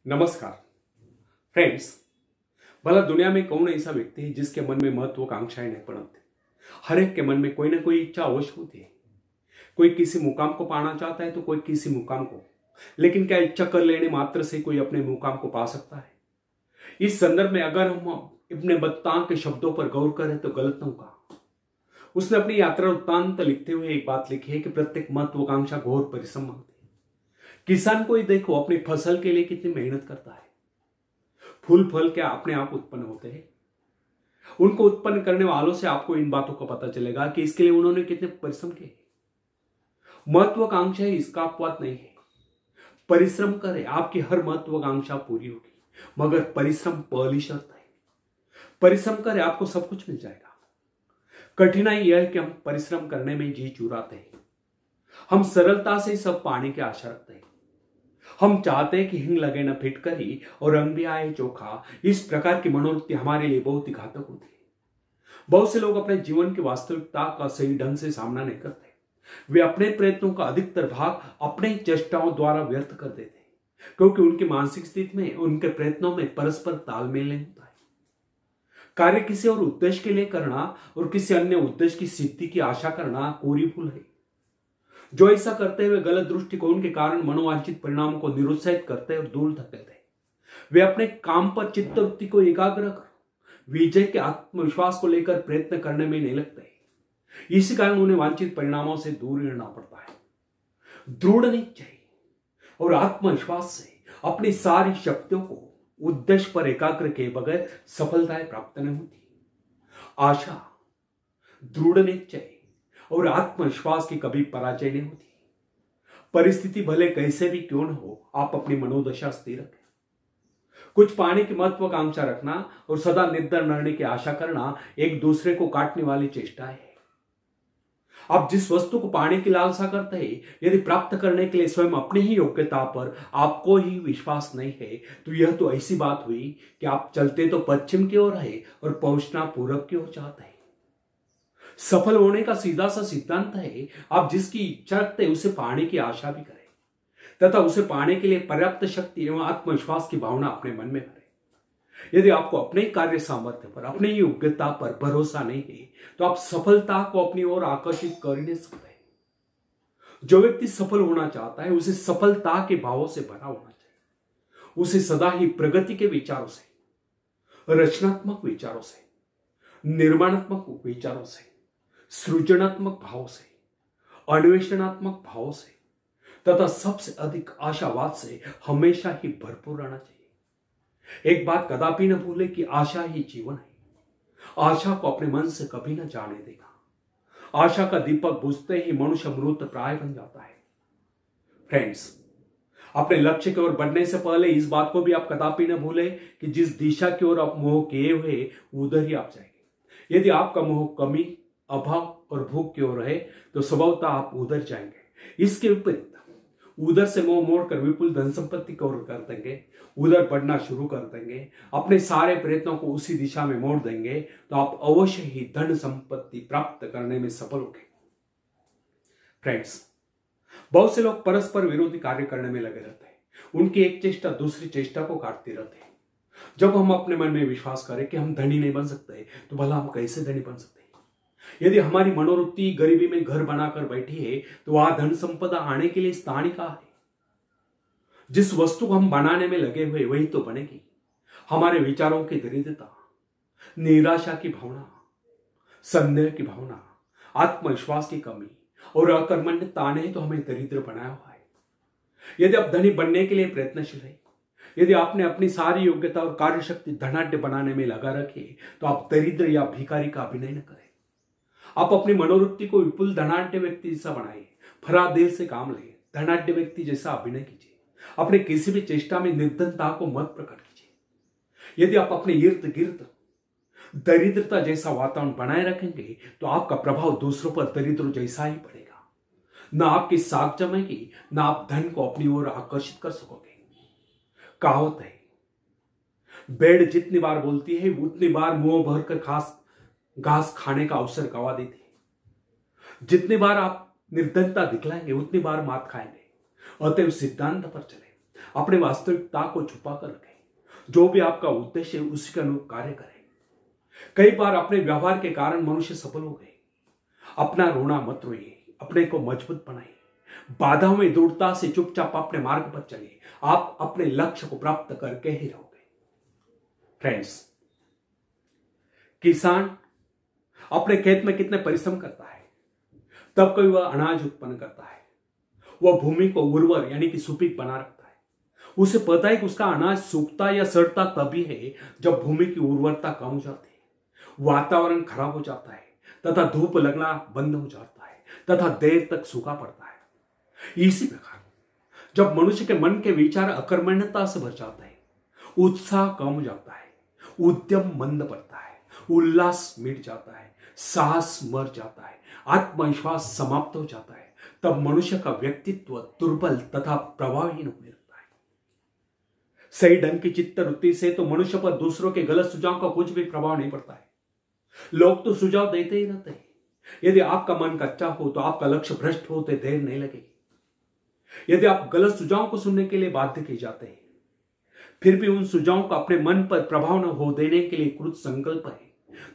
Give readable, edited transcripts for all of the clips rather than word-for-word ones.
नमस्कार फ्रेंड्स। भला दुनिया में कौन ऐसा व्यक्ति है जिसके मन में महत्वाकांक्षाएं नहीं पनपती। हर एक के मन में कोई ना कोई इच्छा अवश्य होती है। कोई किसी मुकाम को पाना चाहता है तो कोई किसी मुकाम को, लेकिन क्या इच्छा कर लेने मात्र से कोई अपने मुकाम को पा सकता है? इस संदर्भ में अगर हम इब्न बत्तान के शब्दों पर गौर करें तो गलत न होगा। उसने अपनी यात्रा वृत्तांत लिखते हुए एक बात लिखी है कि प्रत्येक महत्वाकांक्षा घोर परिश्रम मांगती है। किसान को ही देखो, अपनी फसल के लिए कितनी मेहनत करता है। फूल फल क्या अपने आप उत्पन्न होते हैं? उनको उत्पन्न करने वालों से आपको इन बातों का पता चलेगा कि इसके लिए उन्होंने कितने परिश्रम किए। महत्वाकांक्षा इसका अपवाद नहीं है। परिश्रम करें, आपकी हर महत्वाकांक्षा पूरी होगी, मगर परिश्रम पहली शर्त है। परिश्रम करें, आपको सब कुछ मिल जाएगा। कठिनाई यह है कि हम परिश्रम करने में जी चुराते हैं। हम सरलता से सब पाने की आशा रखते हैं। हम चाहते हैं कि हिंग लगे न फिटकरी और रंग भी आए चोखा। इस प्रकार की मनोवृत्ति हमारे लिए बहुत ही घातक होती है। बहुत से लोग अपने जीवन की वास्तविकता का सही ढंग से सामना नहीं करते। वे अपने प्रयत्नों का अधिकतर भाग अपने चेष्टाओं द्वारा व्यर्थ कर देते हैं, क्योंकि उनकी मानसिक स्थिति में, उनके प्रयत्नों में परस्पर तालमेल नहीं होता है। कार्य किसी और उद्देश्य के लिए करना और किसी अन्य उद्देश्य की सिद्धि की आशा करना कोरी भूल है। जो ऐसा करते हुए गलत दृष्टिकोण के कारण मनोवांछित परिणामों को निरुत्साहित करते और दूर धकेलते हैं। वे अपने काम पर चित्तवृत्ति को एकाग्र कर विजय के आत्मविश्वास को लेकर प्रयत्न करने में नहीं लगते। इसी कारण उन्हें वांछित परिणामों से दूर रहना पड़ता है। दृढ़ निश्चय और आत्मविश्वास से अपनी सारी शक्तियों को उद्देश्य पर एकाग्र किए बगैर सफलताएं प्राप्त नहीं होती। आशा, दृढ़ निश्चय और आत्मविश्वास की कभी पराजय नहीं होती। परिस्थिति भले कैसे भी क्यों न हो, आप अपनी मनोदशा स्थिर रखें। कुछ पाने की महत्वाकांक्षा रखना और सदा निर्धन रहने की आशा करना एक दूसरे को काटने वाली चेष्टा है। आप जिस वस्तु को पाने की लालसा करते हैं, यदि प्राप्त करने के लिए स्वयं अपनी ही योग्यता पर आपको ही विश्वास नहीं है, तो यह तो ऐसी बात हुई कि आप चलते तो पश्चिम की ओर है और पहुंचना पूरब की ओर चाहते हैं। सफल होने का सीधा सा सिद्धांत है, आप जिसकी इच्छा रखते हैं उसे पाने की आशा भी करें, तथा उसे पाने के लिए पर्याप्त शक्ति एवं आत्मविश्वास की भावना अपने मन में भरें। यदि आपको अपने कार्य सामर्थ्य पर, अपनी योग्यता पर भरोसा नहीं है, तो आप सफलता को अपनी ओर आकर्षित कर ही नहीं सकते। जो व्यक्ति सफल होना चाहता है, उसे सफलता के भावों से भरा होना चाहिए। उसे सदा ही प्रगति के विचारों से, रचनात्मक विचारों से, निर्माणात्मक विचारों से, सृजनात्मक भाव से, अन्वेषणात्मक भाव से तथा सबसे अधिक आशावाद से हमेशा ही भरपूर रहना चाहिए। एक बात कदापि न भूले कि आशा ही जीवन है। आशा को अपने मन से कभी न जाने देगा। आशा का दीपक बुझते ही मनुष्य मृत प्राय बन जाता है। फ्रेंड्स, अपने लक्ष्य की ओर बढ़ने से पहले इस बात को भी आप कदापि न भूले कि जिस दिशा की ओर आप मोह किए हुए उधर ही आप जाएंगे। यदि आपका मोह कमी, अभाव और भूख की ओर है तो स्वभावतः आप उधर जाएंगे। इसके विपरीत उधर से मोह मोड़कर विपुल धन संपत्ति की ओर कर देंगे, उधर बढ़ना शुरू कर देंगे, अपने सारे प्रयत्नों को उसी दिशा में मोड़ देंगे, तो आप अवश्य ही धन संपत्ति प्राप्त करने में सफल होंगे। फ्रेंड्स, बहुत से लोग परस्पर विरोधी कार्य करने में लगे रहते हैं। उनकी एक चेष्टा दूसरी चेष्टा को काटती रहती है। जब हम अपने मन में विश्वास करें कि हम धनी नहीं बन सकते, तो भला हम कैसे धनी बन सकते हैं? यदि हमारी मनोवृत्ति गरीबी में घर बनाकर बैठी है, तो वहां धन संपदा आने के लिए स्थान ही कहां है? जिस वस्तु को हम बनाने में लगे हुए वही तो बनेगी। हमारे विचारों की दरिद्रता, निराशा की भावना, संदेह की भावना, आत्मविश्वास की कमी और अकर्मण्यता ने तो हमें दरिद्र बनाया हुआ है। यदि आप धनी बनने के लिए प्रयत्नशील है, यदि आपने अपनी सारी योग्यता और कार्य शक्ति धनाढ्य बनाने में लगा रखी, तो आप दरिद्र या भिखारी का अभिनय न करें। आप अपनी मनोवृत्ति को विपुल धनाढ्य व्यक्ति जैसा बनाइए। फरादेर से काम लें, धनाढ्य व्यक्ति जैसा अभिनय कीजिए। अपने किसी भी चेष्टा में निर्धनता को मत प्रकट कीजिए। यदि आप अपने इर्द गिर्द दरिद्रता जैसा वातावरण बनाए रखेंगे, तो आपका प्रभाव दूसरों पर दरिद्र जैसा ही पड़ेगा। न आपकी साख जमेगी, न आप धन को अपनी ओर आकर्षित कर सकोगे। कहावत है, भेड़ जितनी बार बोलती है उतनी बार मुंह भरकर घास खाने का अवसर गवा देती है। जितनी बार आप निर्धनता दिखलाएंगे उतनी बार मात खाएंगे। अतएव सिद्धांत पर चले। अपने वास्तविकता को छुपा कर रखें। जो भी आपका उद्देश्य है उसी के अनुरूप कार्य करें। कई बार अपने व्यवहार के कारण मनुष्य सफल हो गए। अपना रोना मत रोइए, अपने को मजबूत बनाइए। बाधाओं में दृढ़ता से चुपचाप अपने मार्ग पर चलिए। आप अपने लक्ष्य को प्राप्त करके ही रहोगे। फ्रेंड्स, किसान अपने खेत में कितने परिश्रम करता है, तब कोई वह अनाज उत्पन्न करता है। वह भूमि को उर्वर यानी कि सुपीक बना रखता है। उसे पता है कि उसका अनाज सूखता या सड़ता तभी है जब भूमि की उर्वरता कम हो जाती है, वातावरण खराब हो जाता है तथा धूप लगना बंद हो जाता है तथा देर तक सूखा पड़ता है। इसी प्रकार जब मनुष्य के मन के विचार अकर्मण्यता से भर जाता है, उत्साह कम हो जाता है, उद्यम मंद पड़ता है, उल्लास मिट जाता है, साहस मर जाता है, आत्मविश्वास समाप्त हो जाता है, तब मनुष्य का व्यक्तित्व दुर्बल तथा प्रभावहीन होने लगता है। सही ढंग की चित्तवृत्ति से तो मनुष्य पर दूसरों के गलत सुझाव का कुछ भी प्रभाव नहीं पड़ता है। लोग तो सुझाव देते ही रहते हैं। यदि आपका मन कच्चा हो तो आपका लक्ष्य भ्रष्ट होते देर नहीं लगेगी। यदि आप गलत सुझावों को सुनने के लिए बाध्य किए जाते हैं, फिर भी उन सुझावों का अपने मन पर प्रभाव न हो देने के लिए कृत संकल्प है,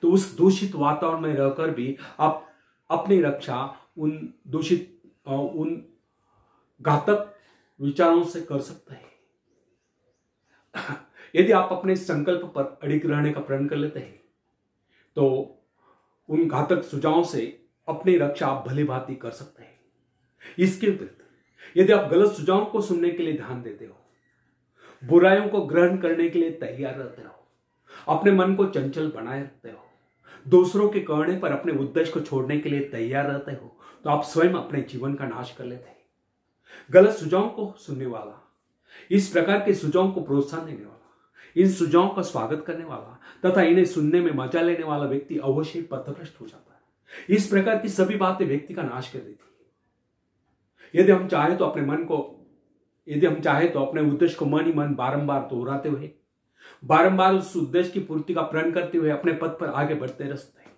तो उस दूषित वातावरण में रहकर भी आप अपनी रक्षा उन घातक विचारों से कर सकते हैं। यदि आप अपने संकल्प पर अड़िग रहने का प्रण कर लेते हैं, तो उन घातक सुझावों से अपनी रक्षा आप भली भांति कर सकते हैं। इसके विपरीत यदि आप गलत सुझावों को सुनने के लिए ध्यान देते हो, बुराइयों को ग्रहण करने के लिए तैयार रहते हो, अपने मन को चंचल बनाए रखते हो, दूसरों के कहने पर अपने उद्देश्य को छोड़ने के लिए तैयार रहते हो, तो आप स्वयं अपने जीवन का नाश कर लेते हैं। गलत सुझावों को सुनने वाला, इस प्रकार के सुझावों को प्रोत्साहन देने वाला, इन सुझावों का स्वागत करने वाला तथा इन्हें सुनने में मजा लेने वाला व्यक्ति अवश्य ही पथभ्रष्ट हो जाता है। इस प्रकार की सभी बातें व्यक्ति का नाश कर देती है। यदि हम चाहे तो अपने उद्देश्य को मन ही मन बारंबार दोहराते हुए, बारंबार उस उद्देश्य की पूर्ति का प्रण करते हुए अपने पथ पर आगे बढ़ते रह सकते हैं।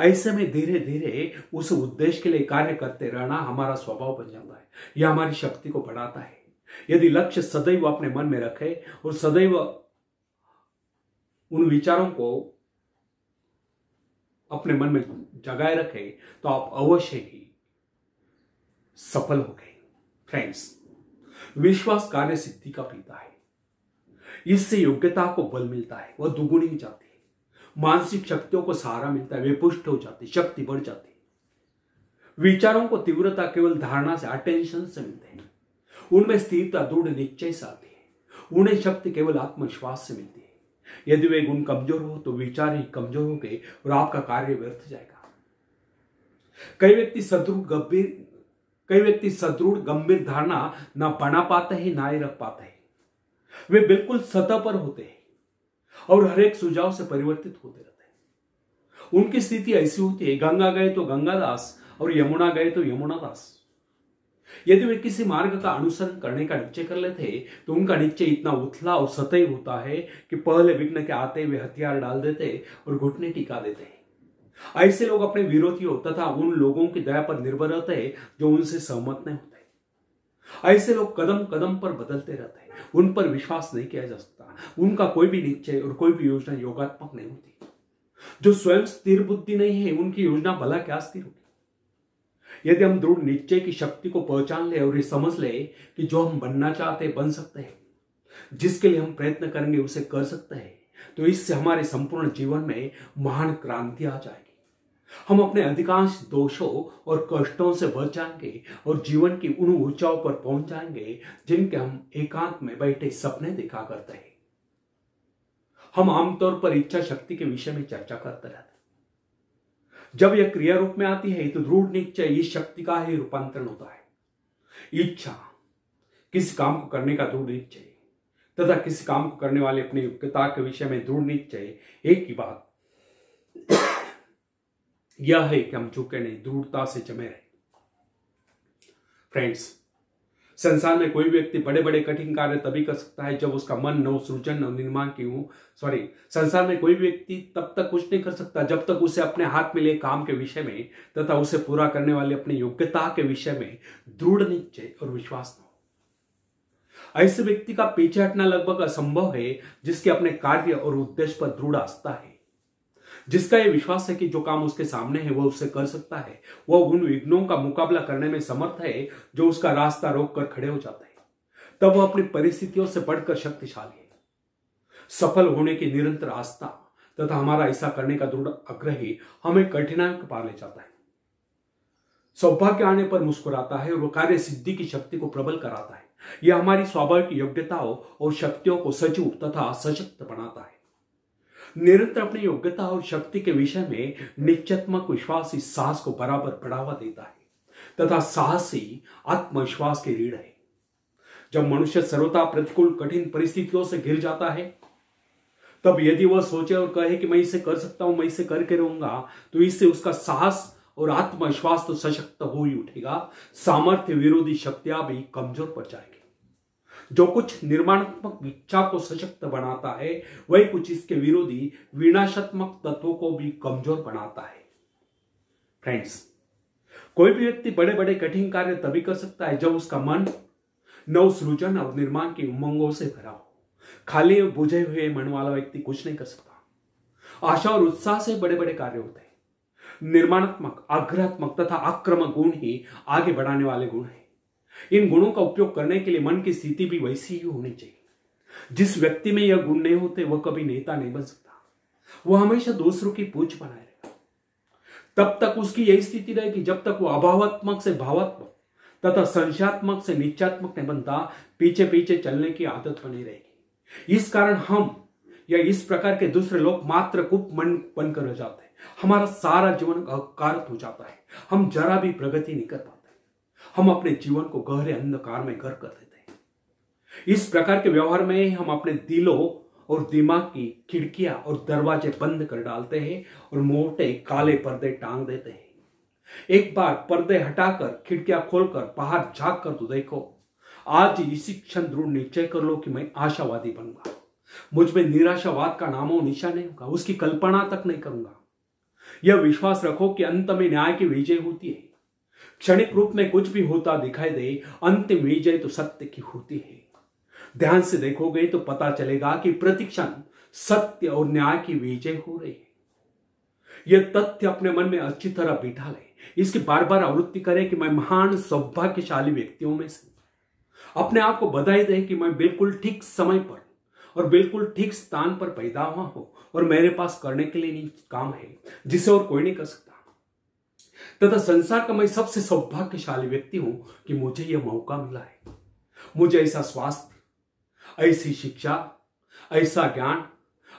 ऐसे में धीरे धीरे उस उद्देश्य के लिए कार्य करते रहना हमारा स्वभाव बन जाता है। यह हमारी शक्ति को बढ़ाता है। यदि लक्ष्य सदैव अपने मन में रखे और सदैव उन विचारों को अपने मन में जगाए रखे, तो आप अवश्य ही सफल हो गए। फ्रेंड्स, विश्वास कार्य सिद्धि का पिता है। इससे योग्यता को बल मिलता है, वह दुगुनी हो जाती है। मानसिक शक्तियों को सहारा मिलता है, वे पुष्ट हो जाती, शक्ति बढ़ जाती है। विचारों को तीव्रता केवल धारणा से, अटेंशन से मिलते हैं। उनमें स्थिरता दृढ़ निश्चय से आती है। उन्हें शक्ति केवल आत्मविश्वास से मिलती है। यदि वे गुण कमजोर हो तो विचार ही कमजोर हो गए और आपका कार्य व्यर्थ जाएगा। कई व्यक्ति सदृढ़ गंभीर धारणा ना बना पाते हैं, ना ही रख पाते हैं। वे बिल्कुल सतह पर होते हैं और हर एक सुझाव से परिवर्तित होते रहते हैं। उनकी स्थिति ऐसी होती है, गंगा गए तो गंगादास और यमुना गए तो यमुनादास। यदि वे किसी मार्ग का अनुसरण करने का निश्चय कर लेते तो उनका निश्चय इतना उथला और सतही होता है कि पहले विघ्न के आते हुए हथियार डाल देते और घुटने टिका देते हैं। ऐसे लोग अपने विरोधियों तथा उन लोगों की दया पर निर्भर रहते हैं जो उनसे सहमत नहीं होते। ऐसे लोग कदम कदम पर बदलते रहते हैं। उन पर विश्वास नहीं किया जा सकता। उनका कोई भी निश्चय और कोई भी योजना योगात्मक नहीं होती। जो स्वयं स्थिर बुद्धि नहीं है, उनकी योजना भला क्या स्थिर होगी। यदि हम दृढ़ निश्चय की शक्ति को पहचान ले और ये समझ ले कि जो हम बनना चाहते हैं बन सकते हैं, जिसके लिए हम प्रयत्न करेंगे उसे कर सकते हैं, तो इससे हमारे संपूर्ण जीवन में महान क्रांति आ जाएगी। हम अपने अधिकांश दोषों और कष्टों से बच जाएंगे और जीवन की उन ऊंचाइयों पर पहुंच जाएंगे जिनके हम एकांत में बैठे सपने देखा करते हैं। हम आमतौर पर इच्छा शक्ति के विषय में चर्चा करते रहते हैं। जब यह क्रिया रूप में आती है तो दृढ़ निश्चय इस शक्ति का ही रूपांतरण होता है। इच्छा, किसी काम को करने का दृढ़ निश्चय तथा किसी काम को करने वाले अपनी योग्यता के विषय में दृढ़ निश्चय, एक ही बात यह है कि हम झुके नहीं, दृढ़ता से जमे रहे। फ्रेंड्स, संसार में कोई व्यक्ति बड़े बड़े कठिन कार्य तभी कर सकता है जब उसका मन नव सृजन नव निर्माण की हो। संसार में कोई व्यक्ति तब तक कुछ नहीं कर सकता जब तक उसे अपने हाथ में लिए काम के विषय में तथा उसे पूरा करने वाली अपनी योग्यता के विषय में दृढ़ निश्चय और विश्वास न हो। ऐसे व्यक्ति का पीछे हटना लगभग असंभव है, जिसके अपने कार्य और उद्देश्य पर दृढ़ आस्था है, जिसका यह विश्वास है कि जो काम उसके सामने है वह उससे कर सकता है, वह उन विघ्नों का मुकाबला करने में समर्थ है जो उसका रास्ता रोककर खड़े हो जाते हैं। तब वह अपनी परिस्थितियों से बढ़कर शक्तिशाली है। सफल होने की निरंतर आस्था तथा हमारा ऐसा करने का दृढ़ आग्रह ही हमें कठिनाइयों के पार ले जाता है। सौभाग्य आने पर मुस्कुराता है और वह कार्य सिद्धि की शक्ति को प्रबल कराता है। यह हमारी स्वाभाविक योग्यताओं और शक्तियों को सजीव तथा सशक्त बनाता है। निरंतर अपनी योग्यता और शक्ति के विषय में निश्चयात्मक विश्वास इस साहस को बराबर बढ़ावा देता है तथा साहस ही आत्मविश्वास की रीढ़ है। जब मनुष्य सर्वथा प्रतिकूल कठिन परिस्थितियों से घिर जाता है, तब यदि वह सोचे और कहे कि मैं इसे कर सकता हूं, मैं इसे करके रहूंगा, तो इससे उसका साहस और आत्मविश्वास तो सशक्त हो ही उठेगा, सामर्थ्य विरोधी शक्तियां भी कमजोर पड़ जाएगी। जो कुछ निर्माणात्मक इच्छा को सशक्त बनाता है, वही कुछ इसके विरोधी विनाशात्मक तत्वों को भी कमजोर बनाता है। फ्रेंड्स, कोई भी व्यक्ति बड़े बड़े कठिन कार्य तभी कर सकता है जब उसका मन नव सृजन और निर्माण की उमंगों से भरा हो। खाली बुझे हुए मन वाला व्यक्ति कुछ नहीं कर सकता। आशा और उत्साह से बड़े बड़े कार्य होते हैं। निर्माणात्मक, आग्रहात्मक तथा आक्रामक गुण ही आगे बढ़ाने वाले गुण हैं। इन गुणों का उपयोग करने के लिए मन की स्थिति भी वैसी ही होनी चाहिए। जिस व्यक्ति में यह गुण नहीं होते वह कभी नेता नहीं बन सकता। वह हमेशा दूसरों की पूछ बनाए रहेगा। तब तक उसकी यही स्थिति रहेगी जब तक वह अभावात्मक से भावात्मक तथा संशयात्मक से निश्चयात्मक नहीं बनता। पीछे पीछे चलने की आदत बनी रहेगी। इस कारण हम या इस प्रकार के दूसरे लोग मात्र कुप मन बनकर रह जाते हैं। हमारा सारा जीवन अकारत हो जाता है। हम जरा भी प्रगति नहीं कर पाते। हम अपने जीवन को गहरे अंधकार में घर कर देते हैं। इस प्रकार के व्यवहार में हम अपने दिलों और दिमाग की खिड़कियां और दरवाजे बंद कर डालते हैं और मोटे काले पर्दे टांग देते हैं। एक बार पर्दे हटाकर खिड़कियां खोलकर बाहर झांक कर तो देखो। आज इसी क्षण दृढ़ निश्चय कर लो कि मैं आशावादी बनूंगा। मुझ में निराशावाद का नामो निशान नहीं होगा, उसकी कल्पना तक नहीं करूंगा। यह विश्वास रखो कि अंत में न्याय की विजय होती है। क्षणिक रूप में कुछ भी होता दिखाई दे, अंतिम विजय तो सत्य की होती है। ध्यान से देखोगे तो पता चलेगा कि प्रतिक्षण सत्य और न्याय की विजय हो रही है। यह तथ्य अपने मन में अच्छी तरह बिठा ले। इसकी बार बार आवृत्ति करें कि मैं महान सौभाग्यशाली व्यक्तियों में से अपने आप को बधाई दे कि मैं बिल्कुल ठीक समय पर और बिल्कुल ठीक स्थान पर पैदा हुआ हूं और मेरे पास करने के लिए काम है जिसे और कोई नहीं कर सकता। तथा संसार का मैं सबसे सौभाग्यशाली व्यक्ति हूं कि मुझे यह मौका मिला है। मुझे ऐसा स्वास्थ्य, ऐसी शिक्षा, ऐसा ज्ञान,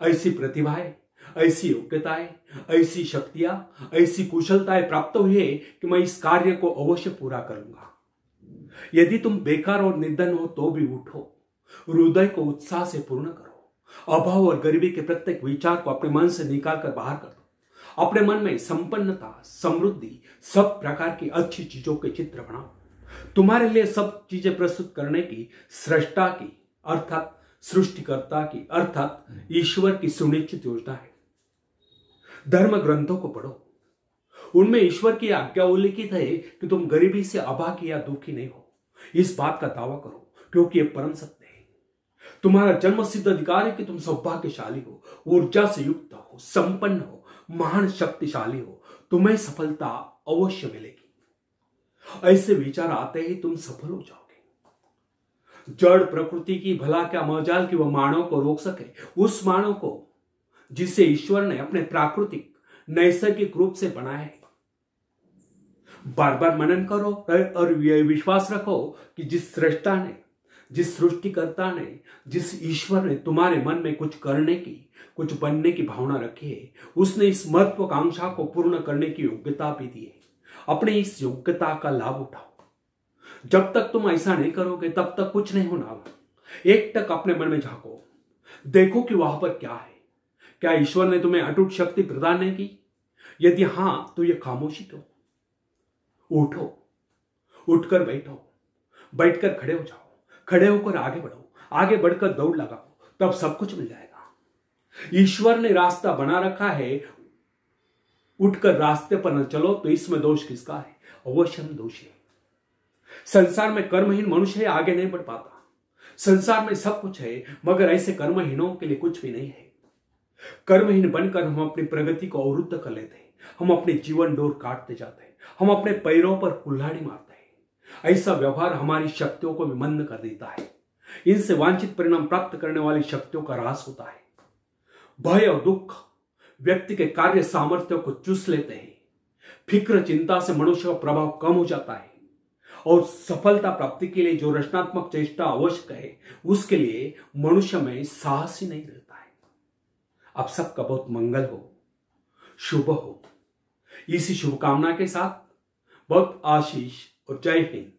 ऐसी प्रतिभाएं, ऐसी योग्यताएं, ऐसी शक्तियां, ऐसी कुशलताएं प्राप्त हुई है कि मैं इस कार्य को अवश्य पूरा करूंगा। यदि तुम बेकार और निर्धन हो तो भी उठो, हृदय को उत्साह से पूर्ण करो। अभाव और गरीबी के प्रत्येक विचार को अपने मन से निकालकर बाहर कर दो। अपने मन में संपन्नता, समृद्धि, सब प्रकार की अच्छी चीजों के चित्र बनाओ। तुम्हारे लिए सब चीजें प्रस्तुत करने की सृष्टा की अर्थात सृष्टिकर्ता की अर्थात ईश्वर की सुनिश्चित योजना है। धर्म ग्रंथों को पढ़ो। उनमें ईश्वर की आज्ञा उल्लिखित है कि तुम गरीबी से अभागी या दुखी नहीं हो। इस बात का दावा करो क्योंकि यह परम सत्य है। तुम्हारा जन्म सिद्ध अधिकार है कि तुम सौभाग्यशाली हो, ऊर्जा से युक्त हो, संपन्न हो, महान शक्तिशाली हो। तुम्हें सफलता अवश्य मिलेगी। ऐसे विचार आते ही तुम सफल हो जाओगे। जड़ प्रकृति की भला क्या मजाल कि वह मानव को रोक सके, उस मानव को जिसे ईश्वर ने अपने प्राकृतिक नैसर्गिक रूप से बनाया है। बार बार मनन करो और यह विश्वास रखो कि जिस सृष्टा ने, जिस सृष्टिकर्ता ने, जिस ईश्वर ने तुम्हारे मन में कुछ करने की, कुछ बनने की भावना रखी है, उसने इस महत्वाकांक्षा को पूर्ण करने की योग्यता भी दी है। अपने इस योग्यता का लाभ उठाओ। जब तक तुम ऐसा नहीं करोगे तब तक कुछ नहीं होना। एक टक अपने मन में झांको, देखो कि वहां पर क्या है। क्या ईश्वर ने तुम्हें अटूट शक्ति प्रदान नहीं की? यदि हां तो यह खामोशी क्यों? उठो, उठकर बैठो, बैठकर खड़े हो जाओ, खड़े होकर आगे बढ़ो, आगे बढ़कर दौड़ लगाओ, तब सब कुछ मिल जाएगा। ईश्वर ने रास्ता बना रखा है, उठकर रास्ते पर न चलो तो इसमें दोष किसका है? अवश्य हम दोषी है। संसार में कर्महीन मनुष्य आगे नहीं बढ़ पाता। संसार में सब कुछ है, मगर ऐसे कर्महीनों के लिए कुछ भी नहीं है। कर्महीन बनकर हम अपनी प्रगति को अवरुद्ध कर लेते हैं, हम अपने जीवन डोर काटते जाते हैं, हम अपने पैरों पर कुल्हाड़ी मारते हैं। ऐसा व्यवहार हमारी शक्तियों को भी मंद कर देता है। इनसे वांछित परिणाम प्राप्त करने वाली शक्तियों का ह्रास होता है। भय और दुख व्यक्ति के कार्य सामर्थ्य को चूस लेते हैं। फिक्र चिंता से मनुष्य का प्रभाव कम हो जाता है और सफलता प्राप्ति के लिए जो रचनात्मक चेष्टा आवश्यक है, उसके लिए मनुष्य में साहस ही नहीं रहता है। अब सबका बहुत मंगल हो, शुभ हो। इसी शुभकामना के साथ बहुत आशीष और जय हिंद।